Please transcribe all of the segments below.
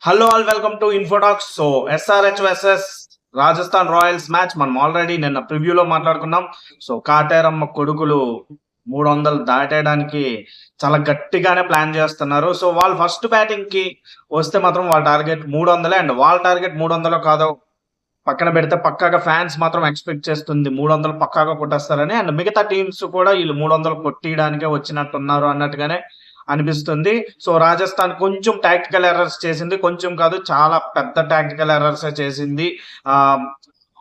Hello all welcome to ఇన్ఫోటాక్స్. So SRH versus Rajasthan Royals match మనం already నిన్న ప్రివ్యూలో మాట్లాడుకున్నాం. So Kateramma కొడుకులు 300 దాటేయడానికి చాలా గట్టిగానే ప్లాన్ చేస్తున్నారు. సో వాళ్ళు ఫస్ట్ బ్యాటింగ్ కి వస్తే మాత్రం వాళ్ళ టార్గెట్ 300 అండ్ వాళ్ళ టార్గెట్ 300 కాదో పక్కన పెడితే పక్కాగా ఫ్యాన్స్ మాత్రం ఎక్స్పెక్ట్ చేస్తుంది 300 పక్కాగా కొట్టేస్తారని. అండ్ మిగతా టీమ్స్ కూడా వీళ్ళు 300 కొట్టియడానికే వచ్చినట్టున్నారు అన్నట్టుగానే అనిపిస్తుంది. సో రాజస్థాన్ కొంచెం టాక్టికల్ ఎర్రర్స్ చేసింది, కొంచెం కాదు చాలా పెద్ద టాక్టికల్ ఎర్రర్స్ చేసింది.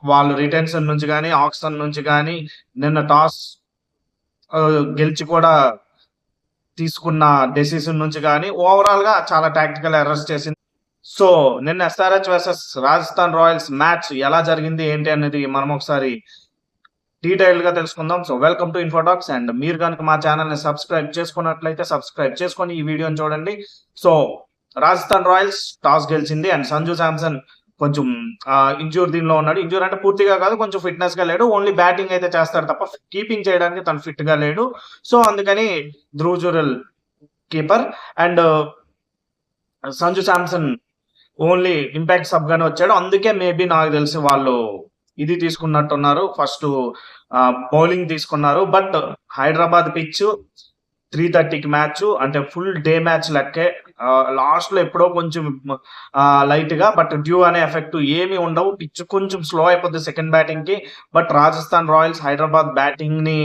వాళ్ళు రిటెన్షన్ నుంచి కానీ ఆక్షన్ నుంచి కానీ నిన్న టాస్ గెలిచి కూడా తీసుకున్న డెసిషన్ నుంచి కానీ ఓవరాల్ గా చాలా టాక్టికల్ ఎర్రర్స్ చేసింది. సో నిన్న SRH versus Rajasthan Royals match ఎలా జరిగింది ఏంటి అనేది మనం ఒకసారి డీటెయిల్ గా తెలుసుకుందాం. So welcome to ఇన్ఫోటాక్స్. అండ్ మీరు కనుక మా ఛానల్ ని సబ్స్క్రైబ్ చేసుకున్నట్లయితే సబ్స్క్రైబ్ చేసుకొని ఈ వీడియోని చూడండి. సో రాజస్థాన్ రాయల్స్ టాస్ గెలిచింది అండ్ సంజు శాంసన్ కొంచెం ఇంజూర్ దీనిలో ఉన్నాడు. ఇంజూర్ అంటే పూర్తిగా కాదు, కొంచెం ఫిట్నెస్ గా లేడు. ఓన్లీ బ్యాటింగ్ అయితే చేస్తాడు తప్ప కీపింగ్ చేయడానికి తను ఫిట్ గా లేడు. సో అందుకని Dhruv Jurel keeper and Sanju Samson only impact sub గానే వచ్చాడు. అందుకే మేబీ నాకు తెలిసి వాళ్ళు ఇది తీసుకున్నట్టున్నారు, ఫస్ట్ బౌలింగ్ తీసుకున్నారు. బట్ హైదరాబాద్ పిచ్ 3:30కి మ్యాచ్ అంటే ఫుల్ డే మ్యాచ్ లెక్కే. లాస్ట్ లో ఎప్పుడో కొంచెం లైట్ గా, బట్ డ్యూ అనే ఎఫెక్ట్ ఏమి ఉండవు. పిచ్ కొంచెం స్లో అయిపోద్ది సెకండ్ బ్యాటింగ్ కి. But Rajasthan Royals Hyderabad batting ని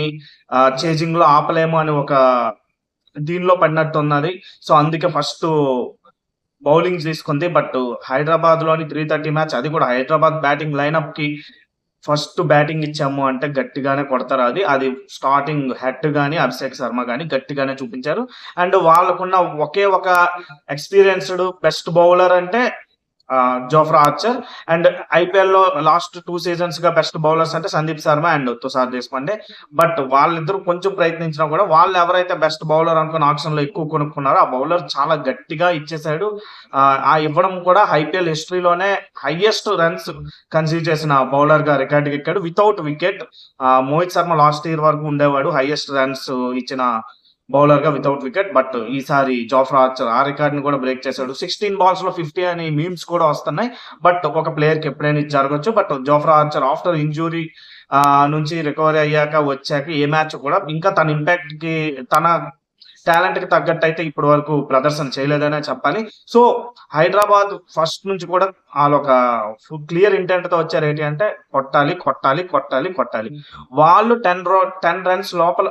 చేజింగ్ లో ఆపలేము అని ఒక దీనిలో పడినట్టు ఉన్నది. సో అందుకే ఫస్ట్ బౌలింగ్ తీసుకుంది. బట్ హైదరాబాద్ లోని 3:30 మ్యాచ్, అది కూడా హైదరాబాద్ బ్యాటింగ్ లైనప్ కి ఫస్ట్ బ్యాటింగ్ ఇచ్చాము అంటే గట్టిగానే కొడతారు. అది స్టార్టింగ్ హెడ్ గానీ అభిషేక్ శర్మ గానీ గట్టిగానే చూపించారు. అండ్ వాళ్ళకున్న ఒకే ఒక ఎక్స్పీరియన్స్డ్ బెస్ట్ బౌలర్ అంటే జోఫ్రా ఆర్చర్. అండ్ ఐపీఎల్ లో లాస్ట్ 2 సీజన్స్ గా బెస్ట్ బౌలర్స్ అంటే సందీప్ శర్మ అండ్ తుషార్ దేశపాండే. బట్ వాళ్ళిద్దరు కొంచెం ప్రయత్నించినా కూడా వాళ్ళు ఎవరైతే బెస్ట్ బౌలర్ అనుకున్న ఆప్షన్ లో ఎక్కువ కొనుక్కున్నారో ఆ బౌలర్ చాలా గట్టిగా ఇచ్చేసాడు. ఆ ఇవ్వడం కూడా ఐపీఎల్ హిస్టరీలోనే హైయెస్ట్ రన్స్ కన్సీడ్ చేసిన బౌలర్ గా రికార్డ్ ఎక్కాడు without wicket. Mohit Sharma last year వరకు ఉండేవాడు హైయెస్ట్ రన్స్ ఇచ్చిన బౌలర్ గా వితౌట్ వికెట్. బట్ ఈసారి జోఫ్రా ఆర్చర్ ఆ రికార్డ్ ని కూడా బ్రేక్ చేశాడు. 16 balls లో 50 అని మీమ్స్ కూడా వస్తున్నాయి. బట్ ఒక ప్లేయర్ కి ఎప్పుడైనా జరగచ్చు. But Jofra Archer after injury నుంచి రికవరీ అయ్యాక వచ్చాక ఏ మ్యాచ్ కూడా ఇంకా తన ఇంపాక్ట్ కి తన టాలెంట్ కి తగ్గట్టు అయితే ఇప్పటి వరకు ప్రదర్శన చేయలేదనే చెప్పాలి. సో హైదరాబాద్ ఫస్ట్ నుంచి కూడా వాళ్ళు ఒక క్లియర్ ఇంటెంట్ తో వచ్చారు. ఏంటి అంటే కొట్టాలి కొట్టాలి కొట్టాలి కొట్టాలి. వాళ్ళు 10 runs లోపల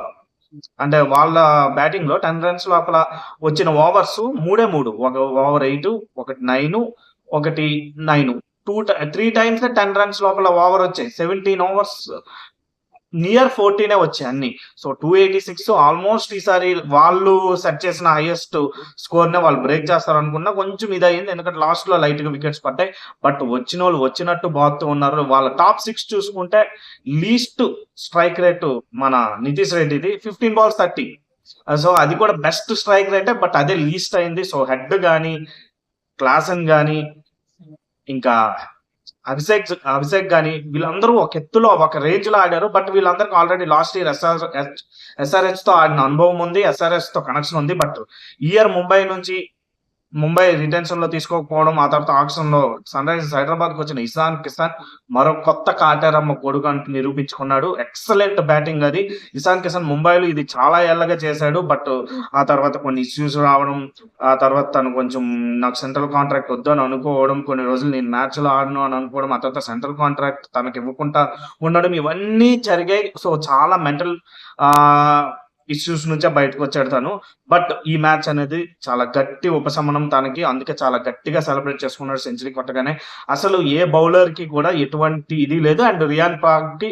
అంటే వాళ్ళ బ్యాటింగ్ లో 10 runs లోపల వచ్చిన ఓవర్స్ 3 ఒక ఓవర్ 8, ఒకటి 9, ఒకటి 9, 3 times 10 runs లోపల ఓవర్ వచ్చాయి. 17 overs నియర్ 14 వచ్చాయి అన్ని. సో 286 ఆల్మోస్ట్ ఈసారి వాళ్ళు సెట్ చేసిన హైయెస్ట్ స్కోర్ నే వాళ్ళు బ్రేక్ చేస్తారు అనుకున్నా. కొంచెం ఇదయింది ఎందుకంటే లాస్ట్ లో లైట్ గా వికెట్స్ పడ్డాయి. బట్ వచ్చిన వాళ్ళు వచ్చినట్టు బాగుతూ ఉన్నారు. వాళ్ళ టాప్ 6 చూసుకుంటే లీస్ట్ స్ట్రైక్ రేట్ మన నితీష్ రెడ్డిది 15 balls 30. సో అది కూడా బెస్ట్ స్ట్రైక్ రేటే, బట్ అదే లీస్ట్ అయింది. సో హెడ్ గానీ క్లాసన్ గానీ ఇంకా అభిషేక్ గానీ వీళ్ళందరూ ఒక ఎత్తులో ఒక రేంజ్ లో ఆడారు. బట్ వీళ్ళందరికీ ఆల్రెడీ లాస్ట్ ఇయర్ ఎస్ఆర్హెచ్ తో ఆడిన అనుభవం ఉంది, ఎస్ఆర్హెచ్ తో కనెక్షన్ ఉంది. బట్ ఇయర్ ముంబై రిటెన్షన్ లో తీసుకోకపోవడం, ఆ తర్వాత ఆక్షన్ లో సన్ రైజర్స్ హైదరాబాద్ కు వచ్చిన ఇషాన్ కిసాన్ మరో కొత్త కాటేరమ్మ కొడుకు అంటూ నిరూపించుకున్నాడు. ఎక్సలెంట్ బ్యాటింగ్ అది. ఇషాన్ కిసాన్ ముంబైలో ఇది చాలా ఏళ్ళగా చేశాడు. బట్ ఆ తర్వాత కొన్ని ఇష్యూస్ రావడం, ఆ తర్వాత తను కొంచెం నాకు సెంట్రల్ కాంట్రాక్ట్ వద్దు అని అనుకోవడం, కొన్ని రోజులు నేను మ్యాచ్ లో ఆడను అని అనుకోవడం, ఆ తర్వాత సెంట్రల్ కాంట్రాక్ట్ తనకి ఇవ్వకుండా ఉండడం, ఇవన్నీ జరిగాయి. సో చాలా మెంటల్ ఇష్యూస్ నుంచే బయటకు వచ్చాడు తను. బట్ ఈ మ్యాచ్ అనేది చాలా గట్టి ఉపశమనం తనకి. అందుకే చాలా గట్టిగా సెలబ్రేట్ చేసుకున్నాడు సెంచరీ కొట్టగానే. అసలు ఏ బౌలర్ కి కూడా ఎటువంటి ఇది లేదు. అండ్ రియాన్ పరాగ్ కి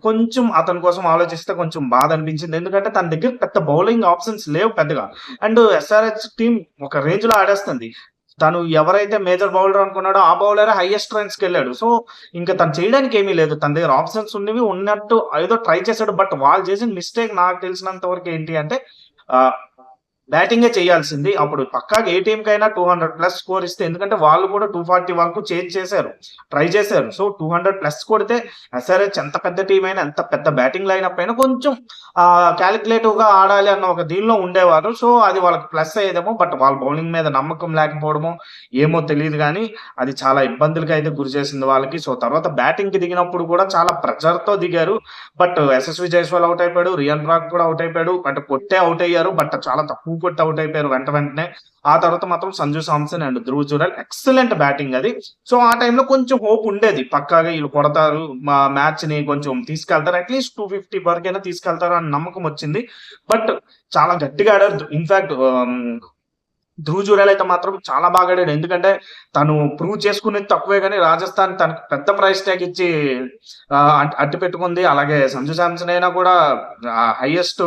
కొంచెం అతని కోసం ఆలోచిస్తే కొంచెం బాధ అనిపించింది. ఎందుకంటే తన దగ్గర పెద్ద బౌలింగ్ ఆప్షన్స్ లేవు పెద్దగా. అండ్ ఎస్ఆర్హెచ్ టీం ఒక రేంజ్ లో ఆడేస్తుంది. తను ఎవరైతే మేజర్ బౌలర్ అనుకున్నాడో ఆ బౌలర్ హైయెస్ట్ రన్స్ కి వెళ్ళాడు. సో ఇంకా తను చేయడానికి ఏమీ లేదు. తన దగ్గర ఆప్షన్స్ ఉన్నట్టు ఏదో ట్రై చేశాడు. బట్ వాళ్ళు చేసిన మిస్టేక్ నాకు తెలిసినంత వరకు ఏంటి అంటే బ్యాటింగే చేయాల్సింది. అప్పుడు పక్కాగా ఏ టీమ్‌కైనా 200+ స్కోర్ ఇస్తే, ఎందుకంటే వాళ్ళు కూడా 240 వరకు చేంజ్ చేశారు. ట్రై చేశారు. సో 200+ కొడితే ఎస్ఆర్‌హెచ్ ఎంత పెద్ద టీమ్ అయినా, ఎంత పెద్ద బ్యాటింగ్ లైనప్ అయినా కొంచెం కాలిక్యులేటివ్‌గా ఆడాలి అన్న ఒక దీనిలో ఉండేవారు. సో అది వాళ్ళకి ప్లస్ అయ్యేదేమో. బట్ వాళ్ళ బౌలింగ్ మీద నమ్మకం లేకపోవడమో ఏమో తెలీదు గానీ, అది చాలా ఇబ్బందులకైతే గురి చేసింది వాళ్ళకి. సో తర్వాత బ్యాటింగ్‌కి దిగినప్పుడు కూడా చాలా ప్రెషర్‌తో దిగారు. బట్ యశస్వి జైస్వాల్ ఔట్ అయిపోయాడు. రియాన్ పరాగ్ కూడా ఔట్ అయిపోయాడు. అంటే కొట్టే ఔట్ అయ్యారు. బట్ చాలా తక్కువ కొట్టి ఔట్ అయిపోయారు వెంటనే. ఆ తర్వాత మాత్రం Sanju Samson and Dhruv Jurel excellent batting అది. సో ఆ టైంలో కొంచెం హోప్ ఉండేది. పక్కాగా వీళ్ళు కొడతారు, మ్యాచ్‌ని కొంచెం తీసుకెళ్తారు. అట్‌లీస్ట్ 250 వరకైనా తీసుకెళ్తారు అని నమ్మకం వచ్చింది. బట్ చాలా గట్టిగా ఆడారు. ఇన్‌ఫాక్ట్ ధ్రువ్ జురెల్ అయితే మాత్రం చాలా బాగా ఆడాడు. ఎందుకంటే తను ప్రూవ్ చేసుకునేది తక్కువే గానీ, రాజస్థాన్ తనకు పెద్ద ప్రైస్ ట్యాగ్ ఇచ్చి అట్టి పెట్టుకుంది. అలాగే సంజు శాంసన్ అయినా కూడా హైయెస్ట్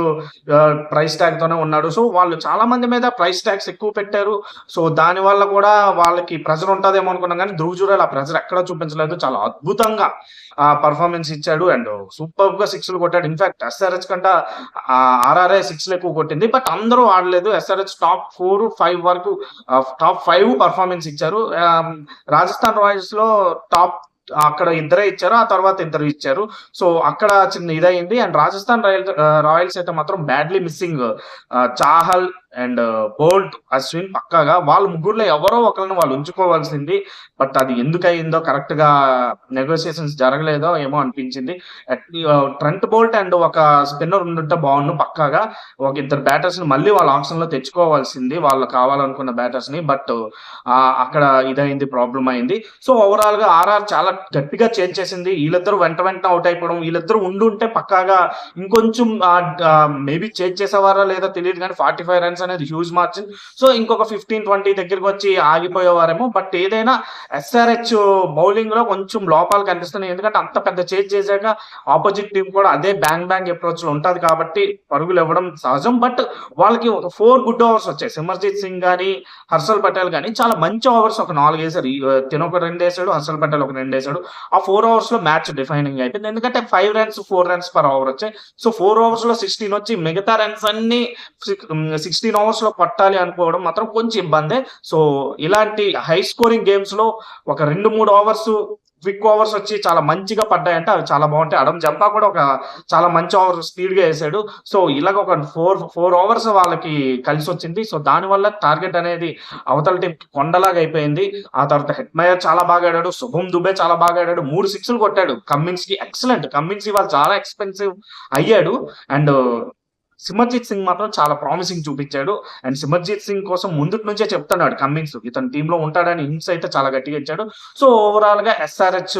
ప్రైస్ ట్యాగ్ తోనే ఉన్నాడు. సో వాళ్ళు చాలా మంది మీద ప్రైస్ ట్యాగ్స్ ఎక్కువ పెట్టారు. సో దాని వల్ల కూడా వాళ్ళకి ప్రెషర్ ఉంటదేమో అనుకున్నాం కానీ, ధ్రువ్ జురెల్ ఆ ప్రెషర్ ఎక్కడా చూపించలేదు. చాలా అద్భుతంగా పర్ఫార్మెన్స్ ఇచ్చాడు అండ్ సూపర్బ్ గా సిక్స్లు కొట్టాడు. ఇన్ఫాక్ట్ ఎస్ఆర్హెచ్ కంటే ఆర్ఆర్ఐ సిక్స్లు ఎక్కువ కొట్టింది. బట్ అందరూ ఆడలేదు. ఎస్ఆర్హెచ్ టాప్ 4, 5 వరకు టాప్ 5 పర్ఫార్మెన్స్ ఇచ్చారు. రాజస్థాన్ రాయల్స్ లో అక్కడ ఇద్దరే ఇచ్చారు. ఆ తర్వాత ఇద్దరు ఇచ్చారు. సో అక్కడ చిన్న ఇదయింది. అండ్ రాజస్థాన్ రాయల్స్ అయితే మాత్రం badly missing Chahal and Boult, Ashwin పక్కాగా వాళ్ళ ముగ్గురులో ఎవరో ఒకరిని వాళ్ళు ఉంచుకోవాల్సింది. బట్ అది ఎందుకు అయిందో, కరెక్ట్ గా నెగోసియేషన్స్ జరగలేదో ఏమో అనిపించింది. ట్రెంట్ బోల్ట్ అండ్ ఒక స్పిన్నర్ ఉండుంటే బాగుండు పక్కాగా. ఒక ఇద్దరు బ్యాటర్స్ ని మళ్ళీ వాళ్ళ ఆప్షన్ లో తెచ్చుకోవాల్సింది, వాళ్ళు కావాలనుకున్న బ్యాటర్స్ ని. బట్ అక్కడ ఇదైంది, ప్రాబ్లం అయింది. సో ఓవరాల్ గా ఆర్ఆర్ చాలా గట్టిగా చేంజ్ చేసింది. వీళ్ళిద్దరు వెంటనే అవుట్ అయిపోవడం, వీళ్ళిద్దరు ఉండుంటే పక్కాగా ఇంకొంచెం మేబీ చేంజ్ చేసేవారా లేదా తెలియదు కానీ 45 రన్స్ అనేది హ్యూజ్ మార్జిన్. సో ఇంకొక 15-20 దగ్గరికి వచ్చి ఆగిపోయేవారేమో. బట్ ఏదైనా ఎస్ఆర్హెచ్ బౌలింగ్ లో కొంచెం లోపాలు కనిపిస్తున్నాయి. ఎందుకంటే అంత పెద్ద చేంజ్ చేశాక ఆపోజిట్ టీం కూడా అదే బ్యాంగ్ అప్రోచ్ లో ఉంటది కాబట్టి పరుగులు ఇవ్వడం సహజం. బట్ వాళ్ళకి 4 గుడ్ ఓవర్స్ వచ్చాయి. సిమర్జీత్ సింగ్ గానీ, హర్షల్ పటేల్ గానీ చాలా మంచి ఓవర్స్ ఒక 4 వేశారు. తిను ఒక 2 వేసాడు, హర్షల్ పటేల్ ఒక 2 వేసాడు. ఆ 4 ఓవర్స్ లో మ్యాచ్ డిఫైనింగ్ అయిపోయింది. ఎందుకంటే 5 రన్స్ 4 రన్స్ పర్ ఓవర్ వచ్చాయి. సో 4 ఓవర్స్ లో 16 వచ్చి మిగతా రన్స్ అన్ని 16 ఓవర్స్ లో పట్టాలి అనుకోవడం మాత్రం కొంచెం ఇబ్బందే. సో ఇలాంటి హై స్కోరింగ్ గేమ్స్ లో ఒక 2-3 ఓవర్స్ క్విక్ ఓవర్స్ వచ్చి చాలా మంచిగా పడ్డాయంటే అవి చాలా బాగుంటాయి. అడమ్ జంపా కూడా ఒక చాలా మంచి ఓవర్ స్పీడ్ గా వేసాడు. సో ఇలాగ ఒక 4 ఓవర్స్ వాళ్ళకి కలిసి వచ్చింది. సో దాని వల్ల టార్గెట్ అనేది అవతల టీం కొండలాగా అయిపోయింది. ఆ తర్వాత హెట్మయర్ చాలా బాగా ఆడాడు. శుభం దుబే చాలా బాగా ఆడాడు. 3 సిక్స్లు కొట్టాడు. కమ్మిన్స్ కి ఎక్సలెంట్. కమ్మిన్స్ ఇవాళ చాలా ఎక్స్పెన్సివ్ అయ్యాడు. అండ్ సిమర్జీత్ సింగ్ మాత్రం చాలా ప్రామిసింగ్ చూపించాడు. అండ్ సిమర్జీత్ సింగ్ కోసం ముందుకు నుంచే చెప్తున్నాడు కమ్మిన్స్ ఇతను టీంలో ఉంటాడని. హింట్స్ అయితే చాలా గట్టిగా ఇచ్చాడు. సో ఓవరాల్ గా ఎస్ఆర్హెచ్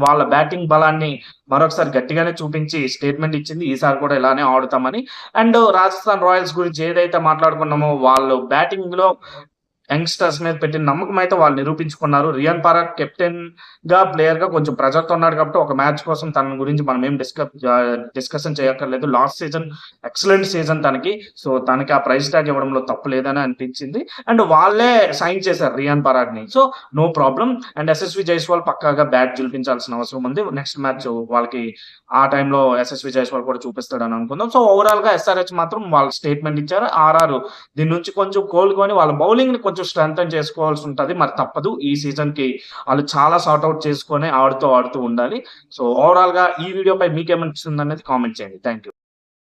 వాళ్ళ బ్యాటింగ్ బలాన్ని మరొకసారి గట్టిగానే చూపించి స్టేట్మెంట్ ఇచ్చింది, ఈసారి కూడా ఇలానే ఆడుతామని. అండ్ రాజస్థాన్ రాయల్స్ గురించి ఏదైతే మాట్లాడుకున్నామో, వాళ్ళు బ్యాటింగ్ లో యంగ్స్టర్స్ మీద పెట్టిన నమ్మకం అయితే వాళ్ళు నిరూపించుకున్నారు. రియాన్ పరాగ్ కెప్టెన్ గా, ప్లేయర్ గా కొంచెం ప్రెజర్ తో ఉన్నాడు కాబట్టి ఒక మ్యాచ్ కోసం తన గురించి మనం ఏం డిస్కషన్ చేయక్కర్లేదు. లాస్ట్ సీజన్ ఎక్సలెంట్ సీజన్ తనకి. సో తనకి ఆ ప్రైజ్ ట్యాగ్ ఇవ్వడంలో తప్పు లేదని అనిపించింది. అండ్ వాళ్ళే సైన్ చేశారు రియాన్ పరాగ్ ని. So no problem. And Yashasvi Jaiswal పక్కాగా బ్యాట్ గెలిపించాల్సిన అవసరం ఉంది. నెక్స్ట్ మ్యాచ్ వాళ్ళకి ఆ టైంలో యశస్వి జైస్వాల్ కూడా చూపిస్తాడని అనుకుందాం. సో ఓవరాల్ గా ఎస్ఆర్హెచ్ మాత్రం వాళ్ళు స్టేట్మెంట్ ఇచ్చారు. ఆర్ఆర్ దీని నుంచి కొంచెం కోలుకొని వాళ్ళ బౌలింగ్ ని కొంచెం స్ట్రెంథన్ చేసుకోవాల్సి ఉంటది. మరి తప్పదు. ఈ సీజన్ కి వాళ్ళు చాలా సార్ట్అవుట్ చేసుకొని ఆడుతూ ఉండాలి. సో ఓవరాల్ గా ఈ వీడియోపై మీకేమనిపిస్తుంది అనేది కామెంట్ చేయండి. Thank you.